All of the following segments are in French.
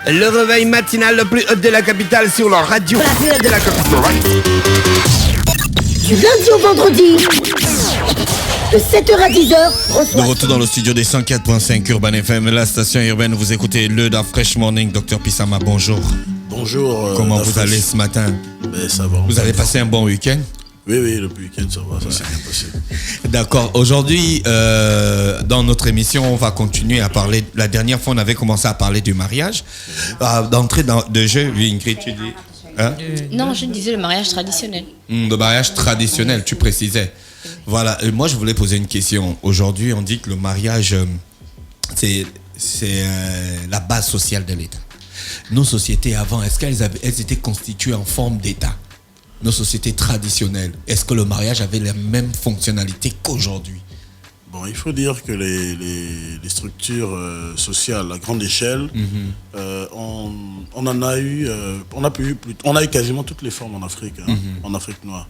Le réveil matinal le plus hot de la capitale sur la radio. La plus hot de la capitale. Du lundi au vendredi, de 7h à 10h, De retour dans le studio des 104.5 Urban FM, la station urbaine. Vous écoutez le Da Fresh Morning. Dr Pissama, bonjour. Bonjour. Comment vous allez ce matin? Ben, ça va. Vous avez passé un bon week-end? Oui, le week-end, ça va, ça s'est bien passé. D'accord. Aujourd'hui, dans notre émission, on va continuer à parler. La dernière fois, on avait commencé à parler du mariage. D'entrée de jeu, Ingrid, tu dis. Hein? Non, je disais le mariage traditionnel. Le mariage traditionnel, tu précisais. Voilà. Moi, je voulais poser une question. Aujourd'hui, on dit que le mariage, c'est la base sociale de l'État. Nos sociétés avant, est-ce qu'elles étaient constituées en forme d'État? Nos sociétés traditionnelles, est-ce que le mariage avait la même fonctionnalité qu'aujourd'hui? Bon, il faut dire que les structures sociales à grande échelle, on a eu quasiment toutes les formes en Afrique, en Afrique noire.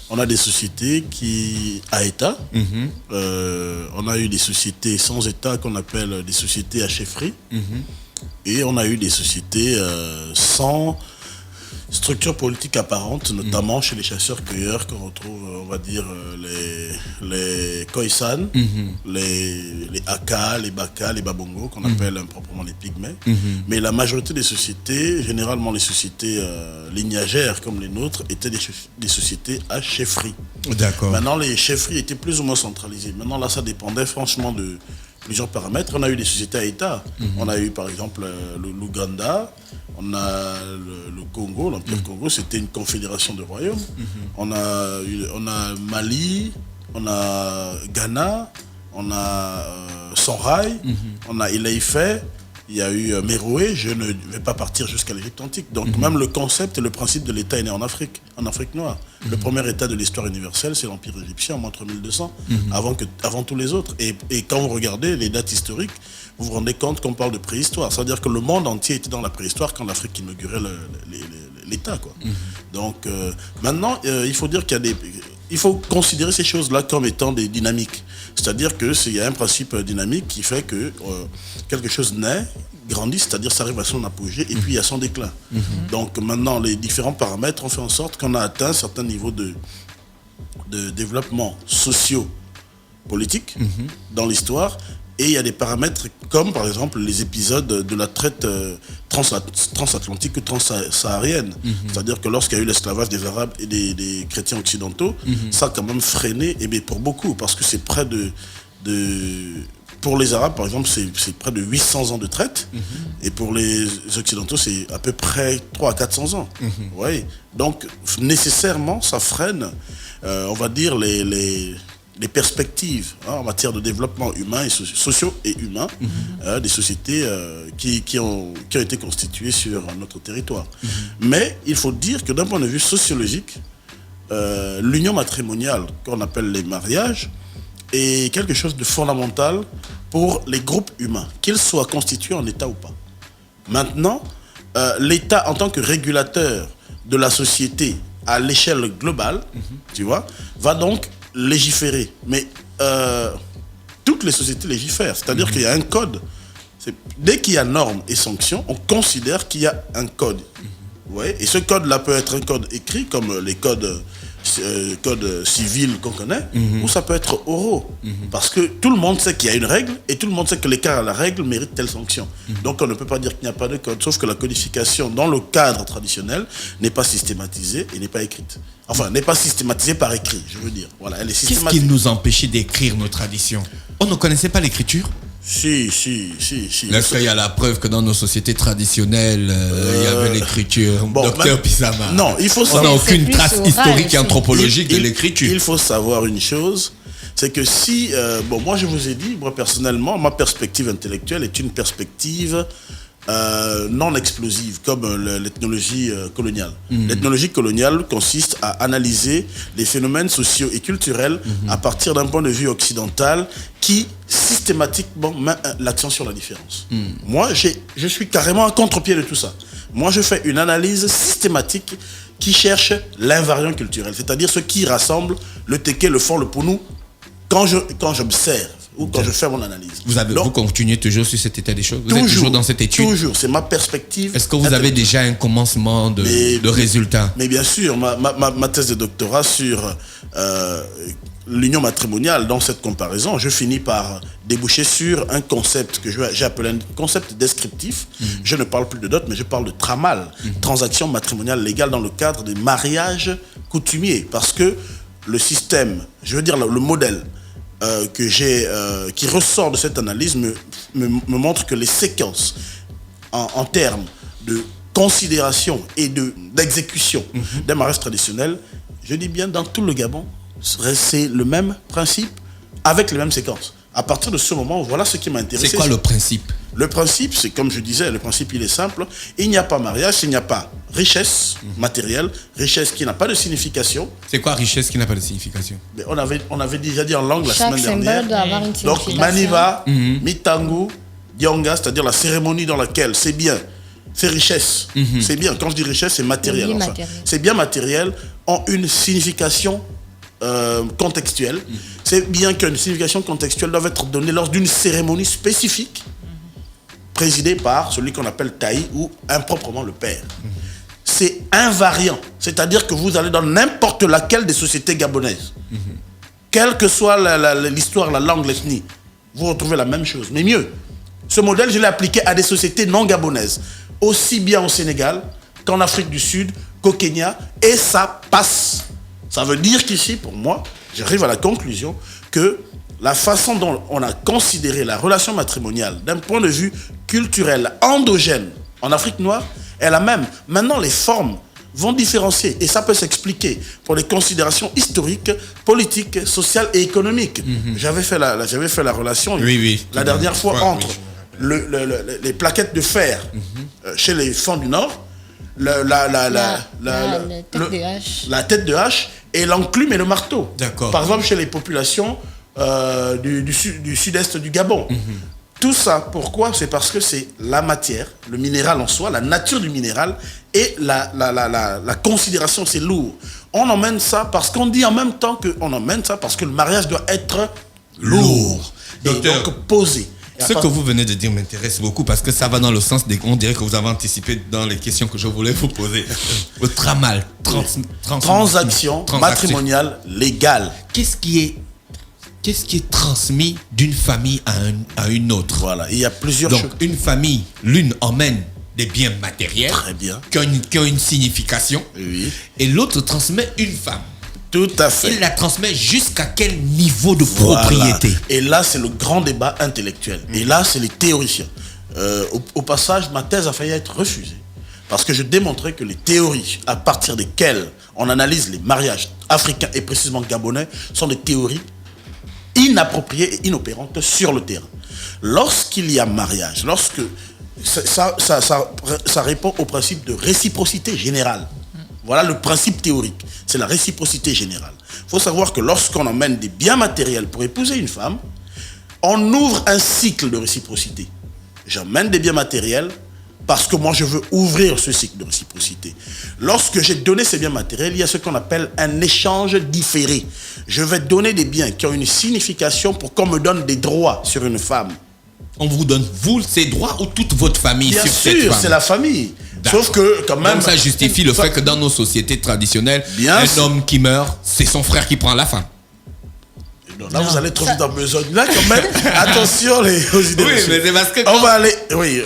On a des sociétés à État, on a eu des sociétés sans État qu'on appelle des sociétés à chefferie, et on a eu des sociétés sans structure politique apparente, notamment chez les chasseurs-cueilleurs qu'on retrouve, on va dire, les Khoisan, les Aka, les Baka, les Babongo, qu'on appelle improprement les Pygmées. Mais la majorité des sociétés, généralement les sociétés lignagères comme les nôtres, étaient des sociétés à chefferie. D'accord. Maintenant, les chefferies étaient plus ou moins centralisées. Maintenant, là, ça dépendait franchement de plusieurs paramètres. On a eu des sociétés à État. On a eu, par exemple, l'Ouganda. On a le Congo, l'Empire Congo, c'était une confédération de royaumes. On a Mali, on a Ghana, on a Songhai, on a Ile-Ife, il y a eu Méroé. Je ne vais pas partir jusqu'à l'Égypte antique. Donc même le concept et le principe de l'État est né en Afrique noire. Le premier État de l'histoire universelle, c'est l'Empire égyptien, en moins 3200, avant tous les autres. Et quand vous regardez les dates historiques, vous vous rendez compte qu'on parle de préhistoire. C'est-à-dire que le monde entier était dans la préhistoire quand l'Afrique inaugurait l'État, quoi. Donc maintenant, il faut dire il faut considérer ces choses-là comme étant des dynamiques. C'est-à-dire qu'il y a un principe dynamique qui fait que quelque chose naît, grandit, c'est-à-dire ça arrive à son apogée et puis il y a son déclin. Donc maintenant, les différents paramètres ont fait en sorte qu'on a atteint un certain niveau de développement socio-politique dans l'histoire. Et il y a des paramètres comme par exemple les épisodes de la traite transatlantique ou transsaharienne. C'est-à-dire que lorsqu'il y a eu l'esclavage des Arabes et des chrétiens occidentaux, ça a quand même freiné, et bien pour beaucoup, parce que c'est près pour les Arabes par exemple, c'est près de 800 ans de traite, et pour les Occidentaux c'est à peu près 300 à 400 ans. Ouais. Donc nécessairement ça freine, on va dire, les perspectives en matière de développement humain et sociaux et humains des sociétés qui ont été constituées sur notre territoire. Mais il faut dire que d'un point de vue sociologique, l'union matrimoniale qu'on appelle les mariages est quelque chose de fondamental pour les groupes humains, qu'ils soient constitués en État ou pas. Maintenant, l'État en tant que régulateur de la société à l'échelle globale, tu vois, va donc légiférer. Mais toutes les sociétés légifèrent. C'est-à-dire qu'il y a un code. Dès qu'il y a normes et sanctions, on considère qu'il y a un code. Ouais. Et ce code-là peut être un code écrit, comme les codes civils qu'on connaît, ou ça peut être oraux. Parce que tout le monde sait qu'il y a une règle, et tout le monde sait que l'écart à la règle mérite telle sanction. Donc on ne peut pas dire qu'il n'y a pas de code, sauf que la codification dans le cadre traditionnel n'est pas systématisée et n'est pas écrite. Enfin, n'est pas systématisée par écrit, je veux dire. Voilà, elle est Qu'est-ce qui nous empêchait d'écrire nos traditions? On ne connaissait pas l'écriture? Si. Est-ce qu'il y a la preuve que dans nos sociétés traditionnelles, il y avait l'écriture? Bon, Docteur Pissama. Non, il faut On savoir. n'a aucune trace oral, historique et c'est- anthropologique de l'écriture. Il faut savoir une chose, c'est que si... moi je vous ai dit, moi personnellement, ma perspective intellectuelle est une perspective non explosive, comme l'ethnologie coloniale. L'ethnologie coloniale consiste à analyser les phénomènes sociaux et culturels à partir d'un point de vue occidental qui systématiquement met l'accent sur la différence. Moi, je suis carrément à contre-pied de tout ça. Moi, je fais une analyse systématique qui cherche l'invariant culturel, c'est-à-dire ce qui rassemble le téké, le fond, le pounou, quand j'observe ou quand je fais mon analyse. Vous continuez toujours sur cet état des choses? Vous êtes toujours dans cette étude? Toujours, c'est ma perspective. Est-ce que vous avez déjà un commencement de résultats? Mais bien sûr, ma thèse de doctorat sur l'union matrimoniale, dans cette comparaison, je finis par déboucher sur un concept que j'ai appelé un concept descriptif. Je ne parle plus de dot, mais je parle de tramal, transaction matrimoniale légale dans le cadre des mariages coutumiers. Parce que le système, je veux dire le modèle qui ressort de cette analyse me montre que les séquences en termes de considération et d'exécution d'un mariage traditionnel, je dis bien dans tout le Gabon, c'est le même principe avec les mêmes séquences. À partir de ce moment, voilà ce qui m'a intéressé. C'est quoi le principe? Le principe, c'est comme je disais, le principe il est simple. Il n'y a pas mariage, il n'y a pas richesse matérielle, richesse qui n'a pas de signification. C'est quoi richesse qui n'a pas de signification? Mais on avait déjà dit en langue la semaine dernière. Chaque symbole doit avoir une signification. Donc Maniva, Mitangu, Dionga, c'est-à-dire la cérémonie dans laquelle c'est bien, c'est richesse. C'est bien, quand je dis richesse, c'est matériel. Enfin, c'est bien matériel, ont une signification contextuelle. C'est bien qu'une signification contextuelle doit être donnée lors d'une cérémonie spécifique présidée par celui qu'on appelle Taï ou improprement le père. C'est invariant, c'est-à-dire que vous allez dans n'importe laquelle des sociétés gabonaises, quelle que soit l'histoire, la langue, l'ethnie, vous retrouvez la même chose. Mais mieux, ce modèle, je l'ai appliqué à des sociétés non gabonaises, aussi bien au Sénégal qu'en Afrique du Sud, qu'au Kenya, et ça passe. Ça veut dire qu'ici, pour moi, j'arrive à la conclusion que la façon dont on a considéré la relation matrimoniale d'un point de vue culturel, endogène, en Afrique noire, est la même. Maintenant, les formes vont différencier et ça peut s'expliquer pour des considérations historiques, politiques, sociales et économiques. J'avais fait la relation la dernière fois entre les plaquettes de fer chez les Fonds du Nord, la tête de hache et l'enclume et le marteau. Par exemple, chez les populations du sud-est du Gabon. Tout ça, pourquoi? C'est parce que c'est la matière, le minéral en soi, la nature du minéral et la considération, c'est lourd. On emmène ça parce qu'on dit en même temps qu'on emmène ça parce que le mariage doit être lourd. Docteur, et donc posé. Ce que vous venez de dire m'intéresse beaucoup parce que ça va dans le sens on dirait que vous avez anticipé dans les questions que je voulais vous poser. Le tramal, transaction matrimoniale légale. Qu'est-ce qui est transmis d'une famille à une autre? Voilà, il y a plusieurs choses. Donc, une famille, l'une emmène des biens matériels. Très bien. Qui ont une signification. Oui. Et l'autre transmet une femme. Tout à fait. Il la transmet jusqu'à quel niveau de propriété? Et là, c'est le grand débat intellectuel. Et là, c'est les théoriciens. Au passage, ma thèse a failli être refusée. Parce que je démontrais que les théories à partir desquelles on analyse les mariages africains et précisément gabonais sont des théories inappropriées et inopérantes sur le terrain. Lorsqu'il y a mariage, lorsque ça répond au principe de réciprocité générale. Voilà le principe théorique, c'est la réciprocité générale. Il faut savoir que lorsqu'on emmène des biens matériels pour épouser une femme, on ouvre un cycle de réciprocité. J'emmène des biens matériels parce que moi je veux ouvrir ce cycle de réciprocité. Lorsque j'ai donné ces biens matériels, il y a ce qu'on appelle un échange différé. Je vais donner des biens qui ont une signification pour qu'on me donne des droits sur une femme. On vous donne, vous, ces droits ou toute votre famille sur cette femme? Bien sûr, c'est la famille. Sauf que quand même... Donc ça justifie le fait que dans nos sociétés traditionnelles, un homme qui meurt, c'est son frère qui prend la femme. Non, là, vous allez trop vite en besogne. Là, quand même, attention aux idées. Oui, mais c'est parce que... On va aller... Oui,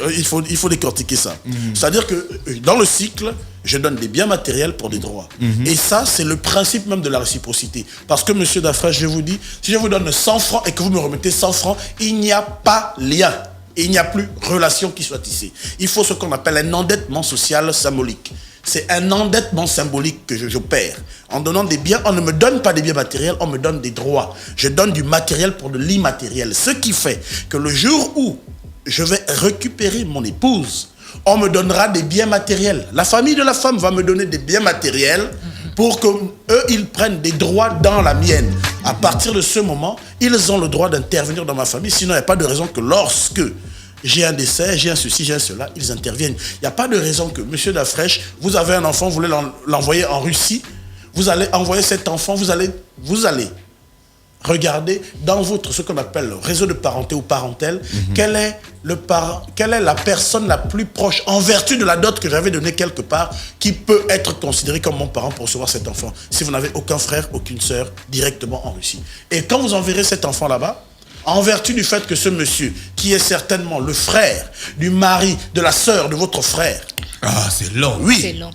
il faut décortiquer ça. C'est-à-dire que dans le cycle, je donne des biens matériels pour des droits. Et ça, c'est le principe même de la réciprocité. Parce que, monsieur Dafresh, je vous dis, si je vous donne 100 francs et que vous me remettez 100 francs, il n'y a pas lien. Et il n'y a plus relation qui soit tissée. Il faut ce qu'on appelle un endettement social symbolique. C'est un endettement symbolique que j'opère. En donnant des biens, on ne me donne pas des biens matériels, on me donne des droits. Je donne du matériel pour de l'immatériel. Ce qui fait que le jour où je vais récupérer mon épouse, on me donnera des biens matériels. La famille de la femme va me donner des biens matériels pour qu'eux, ils prennent des droits dans la mienne. À partir de ce moment, ils ont le droit d'intervenir dans ma famille. Sinon, il n'y a pas de raison que lorsque j'ai un décès, j'ai un ceci, j'ai un cela, ils interviennent. Il n'y a pas de raison que, monsieur Dafresh, vous avez un enfant, vous voulez l'envoyer en Russie, vous allez envoyer cet enfant, vous allez regardez dans ce qu'on appelle le réseau de parenté ou parentèle, quelle est la personne la plus proche, en vertu de la dot que j'avais donnée quelque part, qui peut être considérée comme mon parent pour recevoir cet enfant. Si vous n'avez aucun frère, aucune sœur, directement en Russie. Et quand vous enverrez cet enfant là-bas, en vertu du fait que ce monsieur, qui est certainement le frère du mari, de la sœur de votre frère, Ah, c'est long. oui, C'est long.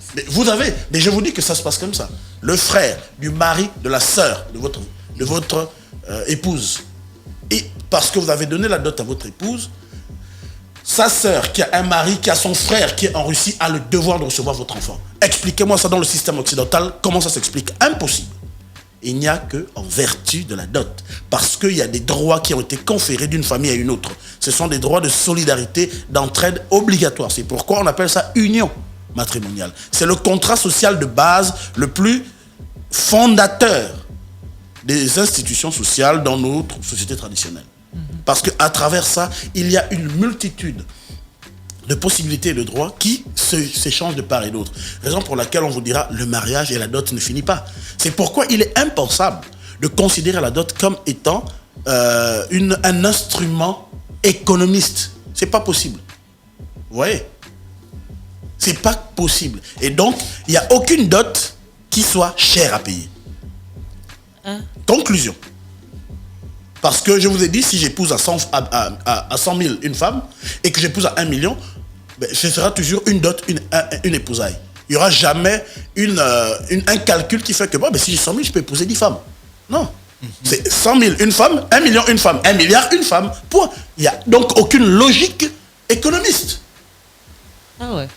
mais je vous dis que ça se passe comme ça. Le frère du mari, de la sœur de votre épouse. Et parce que vous avez donné la dot à votre épouse, sa sœur qui a un mari, qui a son frère qui est en Russie, a le devoir de recevoir votre enfant. Expliquez-moi ça dans le système occidental, comment ça s'explique? Impossible. Il n'y a que en vertu de la dot. Parce qu'il y a des droits qui ont été conférés d'une famille à une autre. Ce sont des droits de solidarité, d'entraide obligatoires. C'est pourquoi on appelle ça union matrimoniale. C'est le contrat social de base le plus fondateur des institutions sociales dans notre société traditionnelle. Parce qu'à travers ça, il y a une multitude de possibilités et de droits qui s'échangent de part et d'autre. Raison pour laquelle on vous dira le mariage et la dot ne finit pas. C'est pourquoi il est impensable de considérer la dot comme étant un instrument économiste. C'est pas possible. Vous voyez? C'est pas possible. Et donc, il n'y a aucune dot qui soit chère à payer. Conclusion. Parce que je vous ai dit, si j'épouse à 100 000 une femme et que j'épouse à 1 million, ben, ce sera toujours une dot, une épousaille. Il n'y aura jamais un calcul qui fait que bon, ben, si j'ai 100 000, je peux épouser 10 femmes. Non. C'est 100 000 une femme, 1 million une femme, 1 milliard une femme. Point. Il n'y a donc aucune logique économiste. Ah ouais.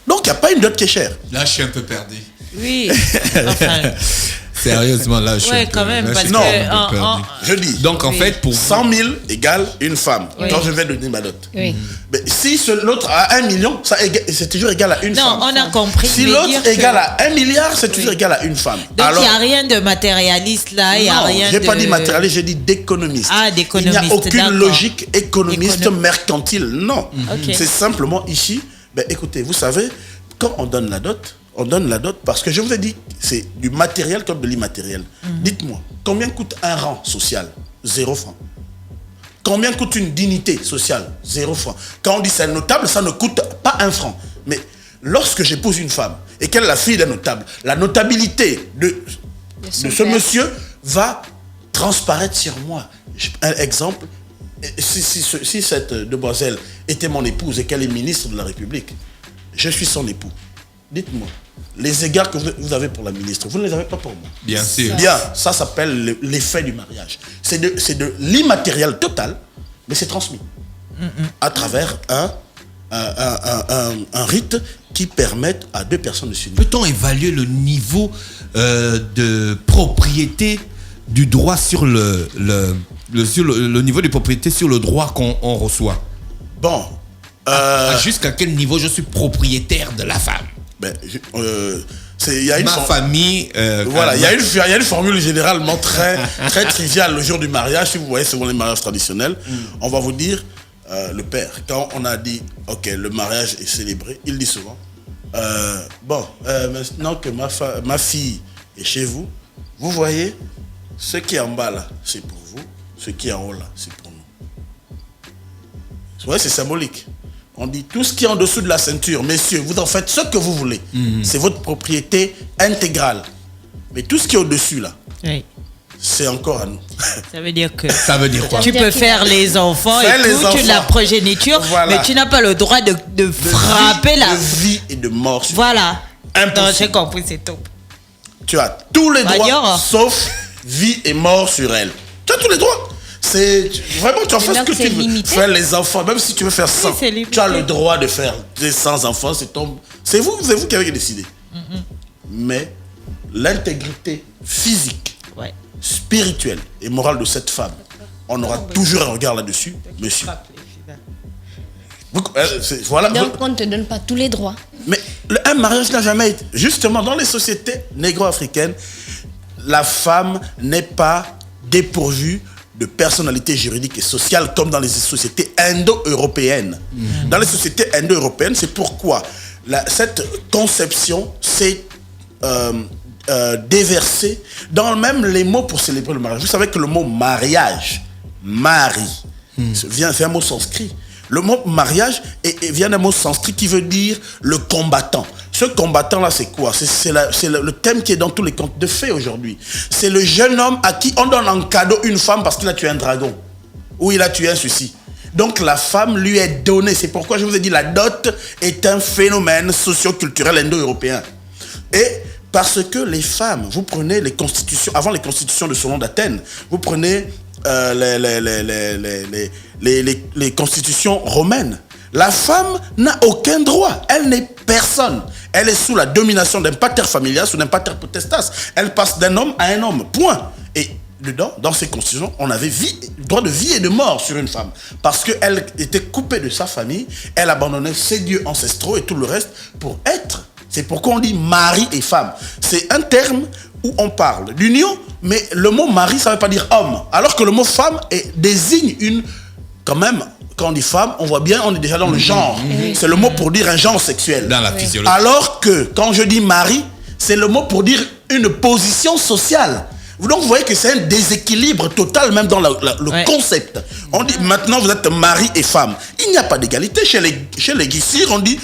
Donc il n'y a pas une dot qui est chère. Là, je suis un peu perdu. Oui. Enfin, Sérieusement, là, je suis un peu, quand même, là, je parce suis Non. un peu perdu. Je dis. Donc, en Oui. fait, pour 100 000 égale une femme. Oui. Quand je vais donner ma dot. Oui. Mais si l'autre a 1 million, c'est toujours égal à une non, femme. on a compris. Si mais l'autre dire est égal que- à 1 milliard, c'est toujours égal à une femme. Donc il n'y a rien de matérialiste là, il n'y a non, rien j'ai de... pas dit matérialiste, j'ai dit d'économiste. Ah, Il d'économiste, n'y a aucune d'accord. logique économiste mercantile, non. Ok. C'est simplement ici, ben, écoutez, vous savez, quand on donne la dot parce que je vous ai dit, c'est du matériel comme de l'immatériel. Dites-moi, combien coûte un rang social? 0 francs. Combien coûte une dignité sociale? 0 francs. Quand on dit c'est un notable, ça ne coûte pas 1 franc. Mais lorsque j'épouse une femme et qu'elle est la fille d'un notable, la notabilité de son ce père. monsieur va transparaître sur moi. Un exemple, si cette demoiselle était mon épouse et qu'elle est ministre de la République, je suis son époux. Dites-moi, les égards que vous avez pour la ministre, vous ne les avez pas pour moi. bien sûr. Bien, ça s'appelle l'effet du mariage. C'est de l'immatériel total, mais c'est transmis à travers un rite qui permet à deux personnes de s'unir. Peut-on évaluer le niveau de propriété du droit sur le niveau de propriété sur le droit qu'on reçoit? Bon, Jusqu'à quel niveau je suis propriétaire de la femme? ben, il y a une Ma famille. voilà, il y a une formule généralement très triviale le jour du mariage. Si vous voyez selon les mariages traditionnels, on va vous dire le père, quand on a dit ok, le mariage est célébré, il dit souvent maintenant que ma fille est chez vous, vous voyez, ce qui est en bas là, c'est pour vous, ce qui est en haut là, c'est pour nous. Vous voyez, c'est symbolique. On dit tout ce qui est en dessous de la ceinture, messieurs, vous en faites ce que vous voulez. C'est votre propriété intégrale. Mais tout ce qui est au-dessus là, Oui. c'est encore à nous. Ça veut dire que Ça veut dire quoi? tu peux faire les enfants Faire et les tout, enfants. la progéniture, Voilà. mais tu n'as pas le droit de frapper la... De vie et de mort. Voilà. Impossible. Non, j'ai compris, c'est top. Tu as tous les droits, D'ailleurs. sauf vie et mort sur elle. Tu as tous les droits. Vraiment, tu en fais ce donc que c'est tu veux. limité. Faire les enfants, même si tu veux faire 100, c'est limité. tu as le droit de faire des 100 enfants. C'est vous qui avez décidé. Mais l'intégrité physique, Ouais. spirituelle et morale de cette femme, on aura toujours un regard là-dessus, monsieur. Voilà. Donc on ne te donne pas tous les droits. Mais un mariage n'a jamais été... Justement, dans les sociétés négro-africaines, la femme n'est pas dépourvue de personnalité juridique et sociale comme dans les sociétés indo-européennes. Dans les sociétés indo-européennes, c'est pourquoi cette conception s'est déversé dans même les mots pour célébrer le mariage. Vous savez que le mot mariage, mari, c'est un mot sanskrit. Le mot mariage vient d'un mot sanskrit qui veut dire le combattant. Ce combattant-là, c'est quoi? C'est le thème qui est dans tous les contes de fées aujourd'hui. C'est le jeune homme à qui on donne en cadeau une femme parce qu'il a tué un dragon. Ou il a tué un ceci. Donc la femme lui est donnée. C'est pourquoi je vous ai dit la dot est un phénomène socio-culturel indo-européen. Et parce que les femmes, vous prenez les constitutions, avant les constitutions de Solon d'Athènes, vous prenez les constitutions romaines. La femme n'a aucun droit. Elle n'est personne. Elle est sous la domination d'un pater familias ou d'un pater potestas. Elle passe d'un homme à un homme. Point. Et dedans, dans ces constitutions, on avait droit de vie et de mort sur une femme. Parce qu'elle était coupée de sa famille. Elle abandonnait ses dieux ancestraux et tout le reste pour être. C'est pourquoi on dit mari et femme. C'est un terme où on parle d'union, mais le mot mari, ça ne veut pas dire homme. Alors que le mot femme désigne une... Quand même, quand on dit femme, on voit bien, on est déjà dans le genre. C'est le mot pour dire un genre sexuel. Dans la physiologie. Alors que quand je dis mari, c'est le mot pour dire une position sociale. Donc vous voyez que c'est un déséquilibre total même dans le concept. On dit maintenant vous êtes mari et femme. Il n'y a pas d'égalité. Chez les Gissir, on dit...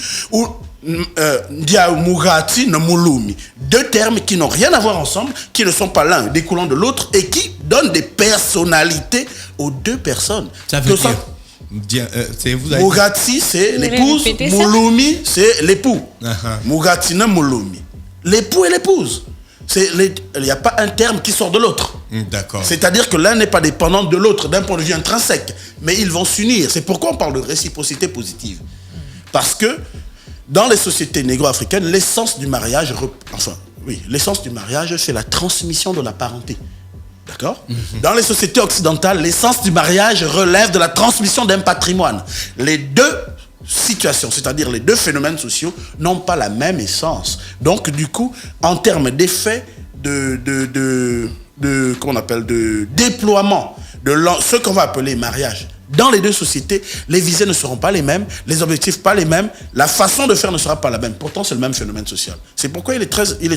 Ndiamugati na Mulumi. Deux termes qui n'ont rien à voir ensemble, qui ne sont pas l'un découlant de l'autre et qui donnent des personnalités aux deux personnes. Ça veut dire Mugati c'est l'épouse, Mulumi c'est l'époux. Mugati na Mulumi. L'époux et l'épouse. Il n'y a pas un terme qui sort de l'autre. D'accord. C'est-à-dire que l'un n'est pas dépendant de l'autre d'un point de vue intrinsèque, mais ils vont s'unir. C'est pourquoi on parle de réciprocité positive. Parce que dans les sociétés négro-africaines, l'essence du mariage, c'est la transmission de la parenté. D'accord? Dans les sociétés occidentales, l'essence du mariage relève de la transmission d'un patrimoine. Les deux situations, c'est-à-dire les deux phénomènes sociaux, n'ont pas la même essence. Donc, du coup, en termes d'effet de déploiement de ce qu'on va appeler mariage, dans les deux sociétés, les visées ne seront pas les mêmes, les objectifs pas les mêmes, la façon de faire ne sera pas la même. Pourtant, c'est le même phénomène social. C'est pourquoi il est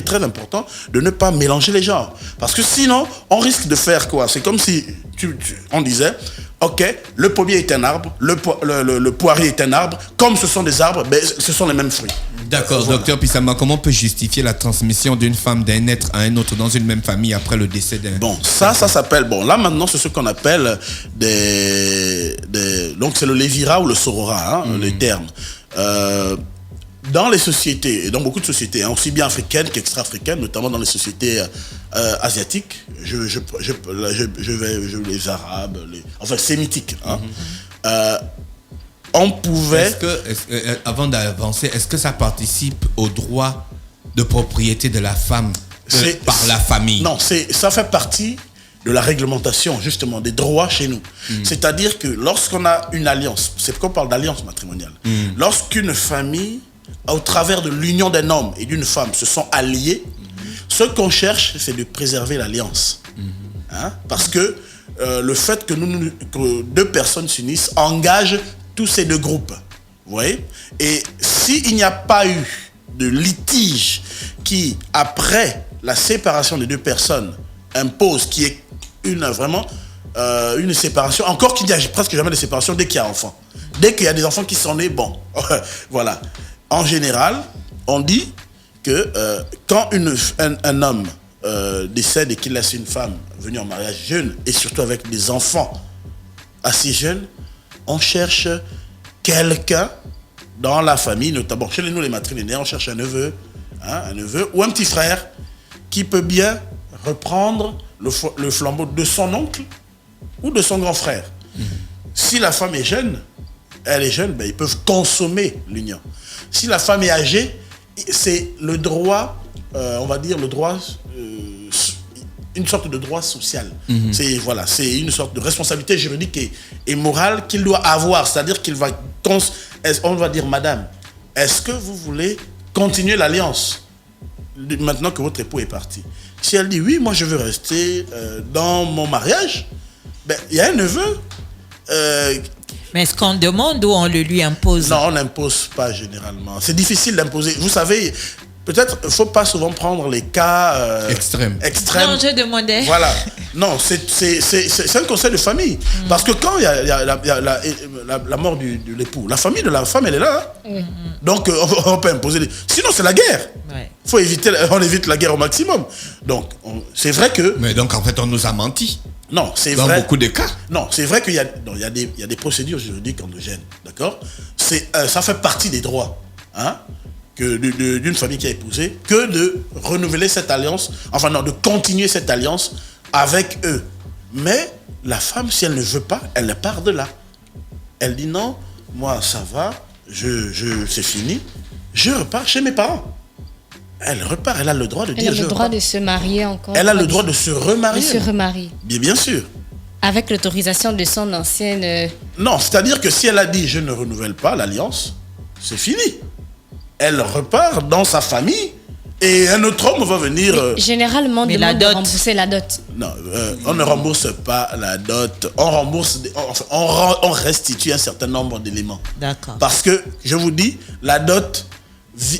très important de ne pas mélanger les genres. Parce que sinon, on risque de faire quoi? C'est comme si on disait, ok, le pommier est un arbre, le poirier est un arbre, comme ce sont des arbres, ben, ce sont les mêmes fruits. D'accord, docteur Pissama, comment on peut justifier la transmission d'une femme d'un être à un autre dans une même famille après le décès d'un... Bon, ça s'appelle... Bon, là maintenant, c'est ce qu'on appelle donc c'est le lévira ou le sorora, les termes. Dans les sociétés, et dans beaucoup de sociétés, aussi bien africaines qu'extra-africaines, notamment dans les sociétés asiatiques, les arabes, enfin sémitiques, on pouvait... Avant d'avancer, est-ce que ça participe au droit de propriété de la femme par la famille? Non, ça fait partie de la réglementation, justement, des droits chez nous. C'est-à-dire que lorsqu'on a une alliance, c'est pourquoi on parle d'alliance matrimoniale, lorsqu'une famille, au travers de l'union d'un homme et d'une femme, se sont alliés, ce qu'on cherche, c'est de préserver l'alliance. Parce que le fait que deux personnes s'unissent engage tous ces deux groupes. Vous voyez? Et s'il n'y a pas eu de litige qui, après la séparation des deux personnes, impose qu'il y ait une séparation, encore qu'il n'y a presque jamais de séparation dès qu'il y a enfant. Dès qu'il y a des enfants qui sont nés, bon, voilà. En général, on dit que quand un homme décède et qu'il laisse une femme venue en mariage jeune, et surtout avec des enfants assez jeunes, on cherche quelqu'un dans la famille, notamment chez nous les matrilinéaires, on cherche un neveu ou un petit frère qui peut bien reprendre le flambeau de son oncle ou de son grand frère. Si la femme est jeune, ben, ils peuvent consommer l'union. Si la femme est âgée, c'est le droit, on va dire le droit, une sorte de droit social. C'est une sorte de responsabilité juridique et morale qu'il doit avoir. C'est-à-dire qu'il va, on va dire, madame, est-ce que vous voulez continuer l'alliance maintenant que votre époux est parti? Si elle dit oui, moi je veux rester dans mon mariage, ben, il y a un neveu. Mais est-ce qu'on demande ou on le lui impose? Non, on n'impose pas généralement. C'est difficile d'imposer. Vous savez, peut-être, il ne faut pas souvent prendre les cas extrêmes. Non, je demandais. Voilà. Non, c'est un conseil de famille. Parce que quand il y a la mort de l'époux, la famille de la femme, elle est là. Hein. Donc, on peut imposer... Sinon, c'est la guerre. On évite la guerre au maximum. Donc, c'est vrai que... Mais donc, en fait, on nous a menti. Non, c'est vrai. Dans beaucoup de cas. Non, c'est vrai qu'il y a des procédures juridiques endogènes. D'accord ? Ça fait partie des droits. Hein, d'une famille qui a épousé, que de renouveler cette alliance, enfin non, de continuer cette alliance avec eux. Mais la femme, si elle ne veut pas, elle part de là. Elle dit non, moi ça va, c'est fini, je repars chez mes parents. Elle repart, elle a le droit de dire je repars. Elle a le droit de se marier encore. Elle a le droit de se remarier. De se remarier. Bien sûr. Avec l'autorisation de son ancienne... Non, c'est-à-dire que si elle a dit je ne renouvelle pas l'alliance, c'est fini. Elle repart dans sa famille et un autre homme va venir... Généralement, on demande de rembourser la dot. Non, on ne rembourse pas la dot. On rembourse, on restitue un certain nombre d'éléments. D'accord. Parce que, je vous dis, la dot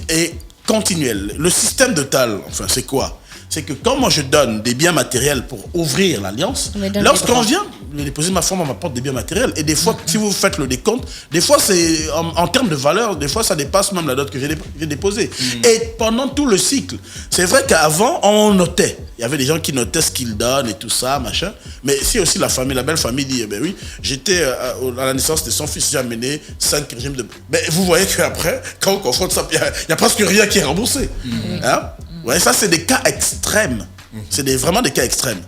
est continuelle. Le système dotal, enfin, c'est quoi ? C'est que quand moi je donne des biens matériels pour ouvrir l'alliance, lorsqu'on vient me déposer ma femme, on m'apporte des biens matériels. Et des fois, si vous faites le décompte, des fois, c'est en termes de valeur, des fois, ça dépasse même la dot que j'ai déposée. Et pendant tout le cycle, c'est vrai qu'avant, on notait. Il y avait des gens qui notaient ce qu'ils donnent et tout ça, machin. Mais si aussi la famille, la belle famille dit, eh ben oui, j'étais à la naissance de son fils, j'ai amené 5 régimes de... Mais vous voyez qu'après, quand on confronte ça, il n'y a presque rien qui est remboursé. Hein? Ouais, ça, c'est des cas extrêmes. C'est vraiment des cas extrêmes.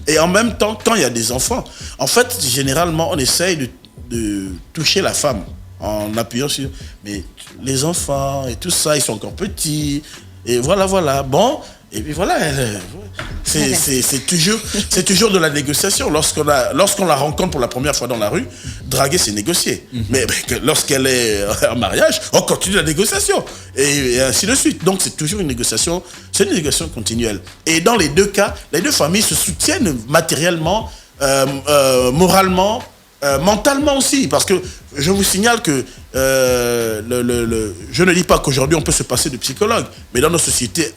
Et en même temps, quand il y a des enfants, en fait, généralement, on essaye de toucher la femme en appuyant sur... Mais les enfants et tout ça, ils sont encore petits. Et voilà. Bon, et puis voilà. C'est toujours de la négociation. Lorsqu'on la rencontre pour la première fois dans la rue, draguer, c'est négocier. Mais lorsqu'elle est en mariage, on continue la négociation. Et ainsi de suite. Donc, c'est toujours une négociation. C'est une négociation continuelle. Et dans les deux cas, les deux familles se soutiennent matériellement, moralement, mentalement aussi. Parce que je vous signale que je ne dis pas qu'aujourd'hui on peut se passer de psychologue, mais dans nos sociétés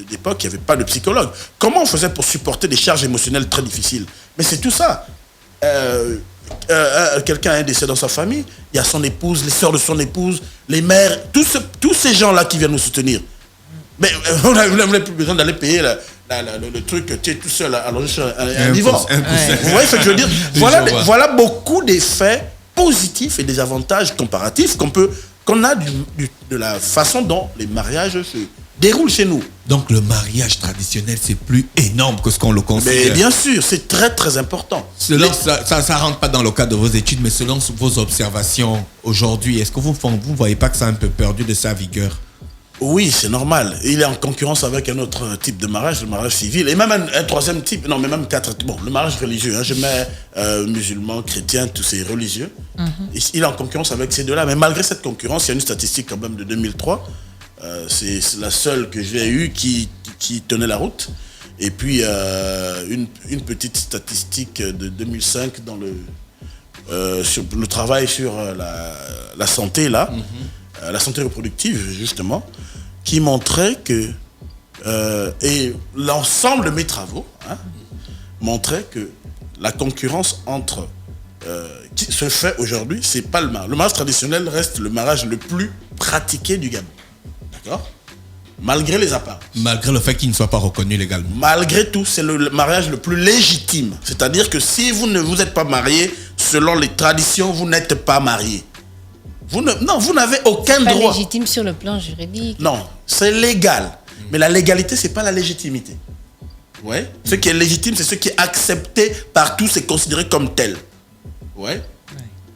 d'époque, il n'y avait pas de psychologue. Comment on faisait pour supporter des charges émotionnelles très difficiles? Mais c'est tout ça. Quelqu'un a un décès dans sa famille, il y a son épouse, les sœurs de son épouse, les mères, tous ces gens-là qui viennent nous soutenir. Mais vous n'avez plus besoin d'aller payer le truc, tu es tout seul à loger sur un divan. Vous voyez ce que je veux dire? Voilà beaucoup d'effets positifs et des avantages comparatifs qu'on a de la façon dont les mariages se déroulent chez nous. Donc le mariage traditionnel, c'est plus énorme que ce qu'on le considère. Mais bien sûr, c'est très très important. Selon, ça rentre pas dans le cadre de vos études, mais selon vos observations aujourd'hui, est-ce que vous ne voyez pas que ça a un peu perdu de sa vigueur? Oui, c'est normal. Il est en concurrence avec un autre type de mariage, le mariage civil. Et même un troisième type, non, mais même 4. Bon, le mariage religieux, hein, je mets musulmans, chrétiens, tous ces religieux. Il est en concurrence avec ces deux-là. Mais malgré cette concurrence, il y a une statistique quand même de 2003. C'est la seule que j'ai eue qui tenait la route. Et puis, une petite statistique de 2005 dans sur le travail sur la santé, là. La santé reproductive, justement, qui montrait que, et l'ensemble de mes travaux, montrait que la concurrence qui se fait aujourd'hui, c'est pas le mariage. Le mariage traditionnel reste le mariage le plus pratiqué du Gabon. D'accord ? Malgré les apparences. Malgré le fait qu'il ne soit pas reconnu légalement. Malgré tout, c'est le mariage le plus légitime. C'est-à-dire que si vous ne vous êtes pas marié, selon les traditions, vous n'êtes pas marié. Vous n'avez aucun droit. C'est pas légitime sur le plan juridique. Non, c'est légal. Mais la légalité, c'est pas la légitimité. Ouais. Ce qui est légitime, c'est ce qui est accepté par tous et considéré comme tel. Ouais.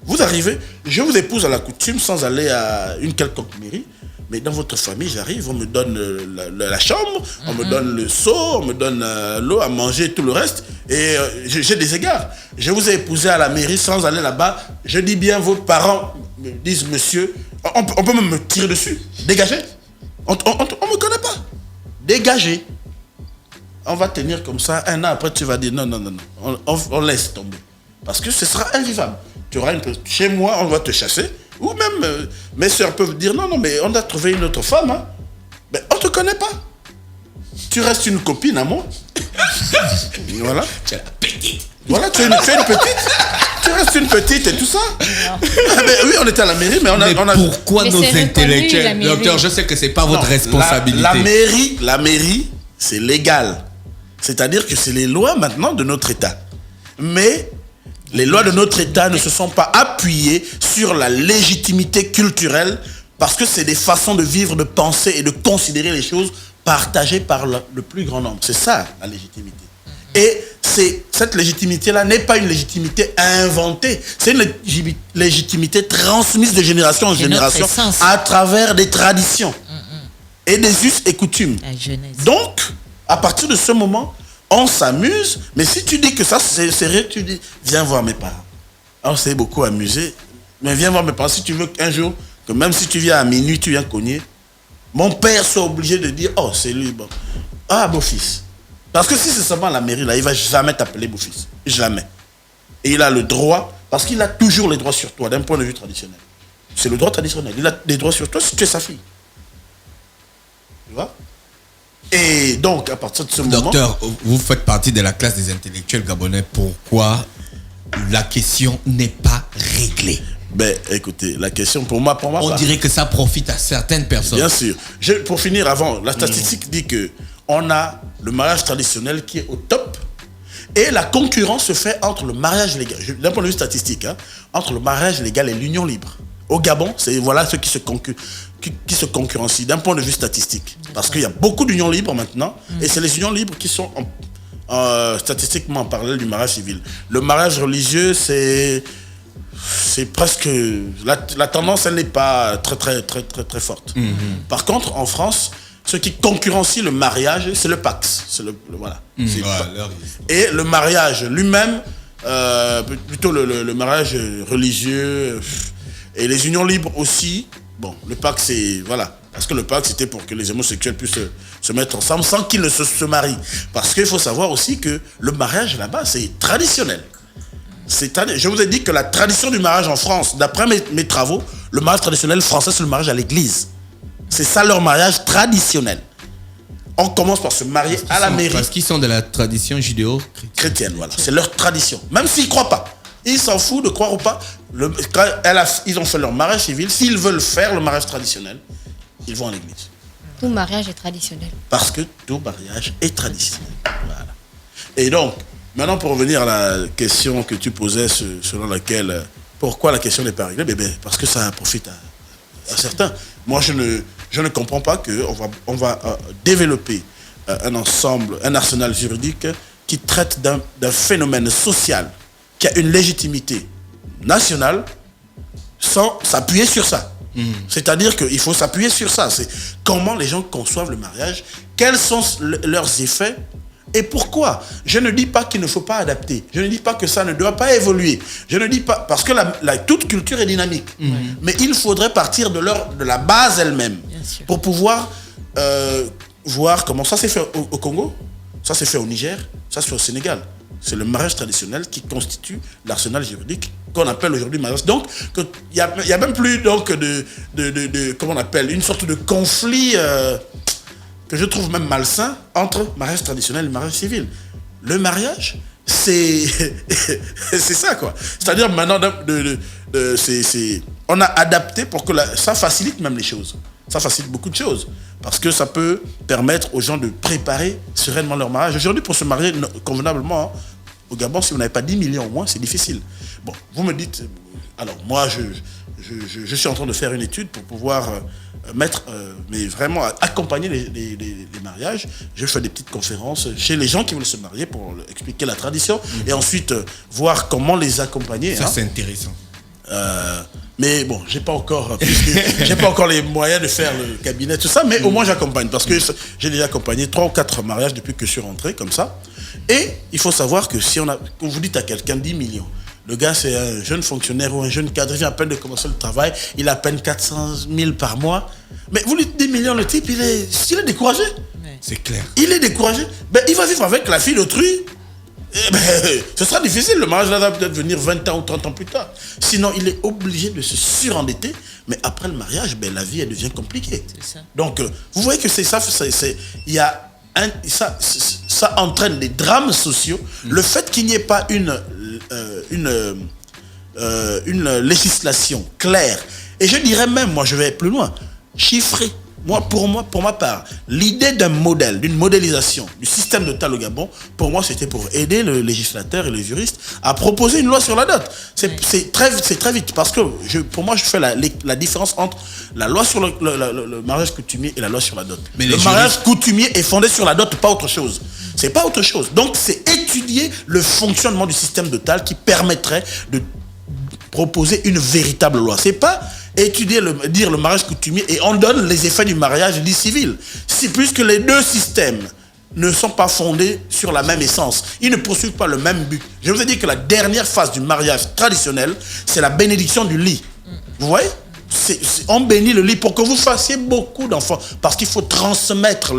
Vous arrivez, je vous épouse à la coutume sans aller à une quelconque mairie. Mais dans votre famille, j'arrive, on me donne la chambre, on me donne le seau, on me donne l'eau à manger, tout le reste. Et j'ai des égards. Je vous ai épousé à la mairie sans aller là-bas. Je dis bien, vos parents me disent, monsieur, on peut même me tirer dessus. Dégagez. On me connaît pas. Dégagez. On va tenir comme ça. Un an après, tu vas dire, non. On laisse tomber. Parce que ce sera invivable. Tu auras chez moi, on va te chasser. Ou même, mes soeurs peuvent dire, non, mais on a trouvé une autre femme. Hein. Ben, connais pas. Tu restes une copine à moi. Voilà. Tu es la petite. Voilà, tu es une petite. Tu restes une petite et tout ça. Mais oui, on était à la mairie, mais on a... Pourquoi Mais nos c'est reconnu, la intellectuels... mairie. Docteur, je sais que c'est pas votre Non, responsabilité. La mairie, c'est légal. C'est-à-dire que c'est les lois maintenant de notre État. Mais les lois de notre État ne se sont pas appuyées sur la légitimité culturelle parce que c'est des façons de vivre, de penser et de considérer les choses partagées par le plus grand nombre. C'est ça, la légitimité. Et cette légitimité-là n'est pas une légitimité inventée. C'est une légitimité transmise de génération en génération à travers des traditions et des us et coutumes. Donc, à partir de ce moment, on s'amuse. Mais si tu dis que ça, c'est sérieux, tu dis, viens voir mes parents. On s'est beaucoup amusé. Mais viens voir mes parents. Si tu veux qu'un jour, que même si tu viens à minuit, tu viens cogner, mon père soit obligé de dire, oh, c'est lui, bon. Ah, beau-fils. Parce que si c'est seulement la mairie, là, il ne va jamais t'appeler beau-fils. Jamais. Et il a le droit, parce qu'il a toujours les droits sur toi, d'un point de vue traditionnel. C'est le droit traditionnel. Il a des droits sur toi si tu es sa fille. Tu vois? Et donc, à partir de ce moment... Docteur, vous faites partie de la classe des intellectuels gabonais. Pourquoi la question n'est pas réglée? Ben, écoutez, la question, pour moi... On dirait que ça profite à certaines personnes. Bien sûr. Pour finir, avant, la statistique dit que on a le mariage traditionnel qui est au top et la concurrence se fait entre le mariage légal, d'un point de vue statistique, hein, entre le mariage légal et l'union libre. Au Gabon, c'est voilà ceux qui se concurrencient d'un point de vue statistique. Parce qu'il y a beaucoup d'unions libres maintenant et c'est les unions libres qui sont statistiquement en parallèle du mariage civil. Le mariage religieux, c'est presque... La tendance, elle n'est pas très forte. Par contre, en France, ce qui concurrencie le mariage, c'est le Pax. Voilà. Et le mariage lui-même, plutôt le mariage religieux et les unions libres aussi. Bon, le Pax, c'est... Voilà. Parce que le Pax, c'était pour que les homosexuels puissent se mettre ensemble sans qu'ils ne se marient. Parce qu'il faut savoir aussi que le mariage là-bas, c'est traditionnel. Je vous ai dit que la tradition du mariage en France, d'après mes travaux, le mariage traditionnel français, c'est le mariage à l'église. C'est ça leur mariage traditionnel. On commence par se marier à la mairie. Parce qu'ils sont de la tradition judéo-chrétienne. Voilà. C'est leur tradition. Même s'ils ne croient pas. Ils s'en foutent de croire ou pas. Quand ils ont fait leur mariage civil, s'ils veulent faire le mariage traditionnel, ils vont à l'église. Tout mariage est traditionnel. Parce que tout mariage est traditionnel. Voilà. Et donc, maintenant pour revenir à la question que tu posais selon laquelle, pourquoi la question n'est pas réglée, parce que ça profite à certains. Moi, je ne comprends pas qu'on va développer un arsenal juridique qui traite d'un phénomène social qui a une légitimité nationale sans s'appuyer sur ça. C'est-à-dire qu'il faut s'appuyer sur ça. C'est comment les gens conçoivent le mariage, quels sont leurs effets et pourquoi. Je ne dis pas qu'il ne faut pas adapter. Je ne dis pas que ça ne doit pas évoluer. Je ne dis pas... Parce que toute culture est dynamique. Mais il faudrait partir de la base elle-même pour pouvoir voir comment ça s'est fait au Congo, ça s'est fait au Niger, ça s'est fait au Sénégal. C'est le mariage traditionnel qui constitue l'arsenal juridique qu'on appelle aujourd'hui mariage. Donc, il y a même plus donc, comment on appelle, une sorte de conflit... que je trouve même malsain entre mariage traditionnel et mariage civil. Le mariage, c'est ça quoi. C'est-à-dire maintenant, on a adapté pour que ça facilite même les choses. Ça facilite beaucoup de choses. Parce que ça peut permettre aux gens de préparer sereinement leur mariage. Aujourd'hui, pour se marier convenablement, au Gabon, si vous n'avez pas 10 millions au moins, c'est difficile. Bon, vous me dites... Alors, moi, je suis en train de faire une étude pour pouvoir... mais vraiment accompagner les mariages. Je fais des petites conférences chez les gens qui veulent se marier pour expliquer la tradition et ensuite voir comment les accompagner. Ça, c'est intéressant. Mais bon, j'ai pas encore les moyens de faire le cabinet, tout ça, mais au moins j'accompagne parce que j'ai déjà accompagné 3 ou 4 mariages depuis que je suis rentré comme ça. Et il faut savoir que quand vous dites à quelqu'un 10 millions, le gars, c'est un jeune fonctionnaire ou un jeune cadre, il vient à peine de commencer le travail, il a à peine 400 000 par mois. Mais vous lui dites 10 millions, le type, il est découragé. C'est clair. Il est découragé. Il va vivre avec la fille d'autrui ce sera difficile. Le mariage là va peut-être venir 20 ans ou 30 ans plus tard. Sinon, il est obligé de se surendetter. Mais après le mariage, la vie, elle devient compliquée. C'est ça. Donc, vous voyez que c'est ça. Il y a ça entraîne des drames sociaux. Le fait qu'il n'y ait pas une législation claire. Et je dirais même, moi, je vais plus loin, chiffrée. Pour ma part, l'idée d'un modèle, d'une modélisation du système de dot au Gabon, pour moi, c'était pour aider le législateur et les juristes à proposer une loi sur la dot. C'est très vite, parce que pour moi, je fais la différence entre la loi sur le mariage coutumier et la loi sur la dot. Mais le mariage coutumier est fondé sur la dot, pas autre chose. C'est pas autre chose. Donc, c'est étudier le fonctionnement du système dotal qui permettrait de proposer une véritable loi. C'est pas étudier le mariage coutumier et on donne les effets du mariage dit civil. C'est puisque les deux systèmes ne sont pas fondés sur la même essence. Ils ne poursuivent pas le même but. Je vous ai dit que la dernière phase du mariage traditionnel, c'est la bénédiction du lit. Vous voyez ? On bénit le lit pour que vous fassiez beaucoup d'enfants. Parce qu'il faut transmettre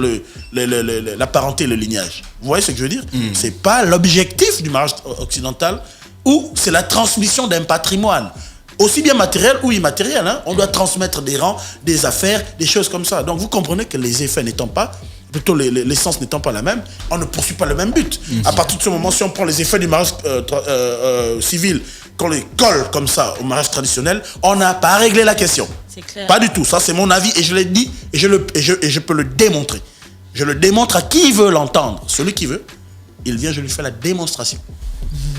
la parenté et le lignage. Vous voyez ce que je veux dire ? C'est pas l'objectif du mariage occidental, ou c'est la transmission d'un patrimoine. Aussi bien matériel ou immatériel, on doit transmettre des rangs, des affaires, des choses comme ça. Donc vous comprenez que les effets n'étant pas, plutôt l'essence n'étant pas la même, on ne poursuit pas le même but. À partir de ce moment, si on prend les effets du mariage civil, qu'on les colle comme ça au mariage traditionnel, on n'a pas réglé la question. C'est clair. Pas du tout. Ça, c'est mon avis et je l'ai dit et je peux le démontrer. Je le démontre à qui veut l'entendre. Celui qui veut, il vient, je lui fais la démonstration.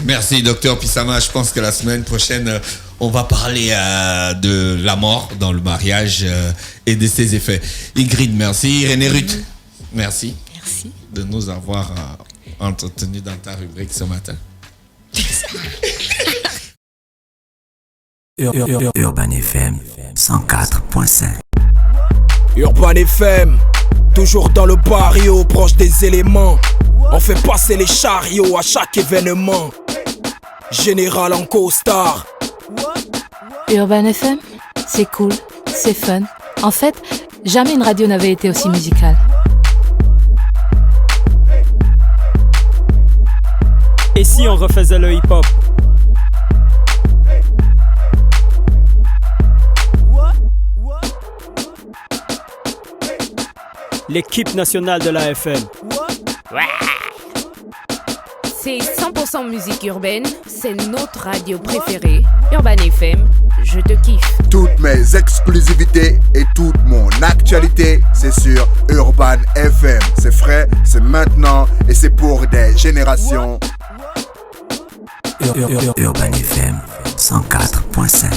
Merci, docteur Pissama. Je pense que la semaine prochaine, on va parler de la mort dans le mariage et de ses effets. Ingrid, merci. Irénée Ruth, merci. Merci de nous avoir entretenus dans ta rubrique ce matin. Urban FM 104.5. Urban FM, toujours dans le barrio, proche des éléments. On fait passer les chariots à chaque événement. Général en costard. Urban FM, c'est cool, c'est fun. En fait, jamais une radio n'avait été aussi musicale. Et si on refaisait le hip-hop? L'équipe nationale de la FM. C'est 100% musique urbaine, c'est notre radio préférée. Urban FM, je te kiffe. Toutes mes exclusivités et toute mon actualité, c'est sur Urban FM. C'est frais, c'est maintenant et c'est pour des générations. Urban FM 104.5.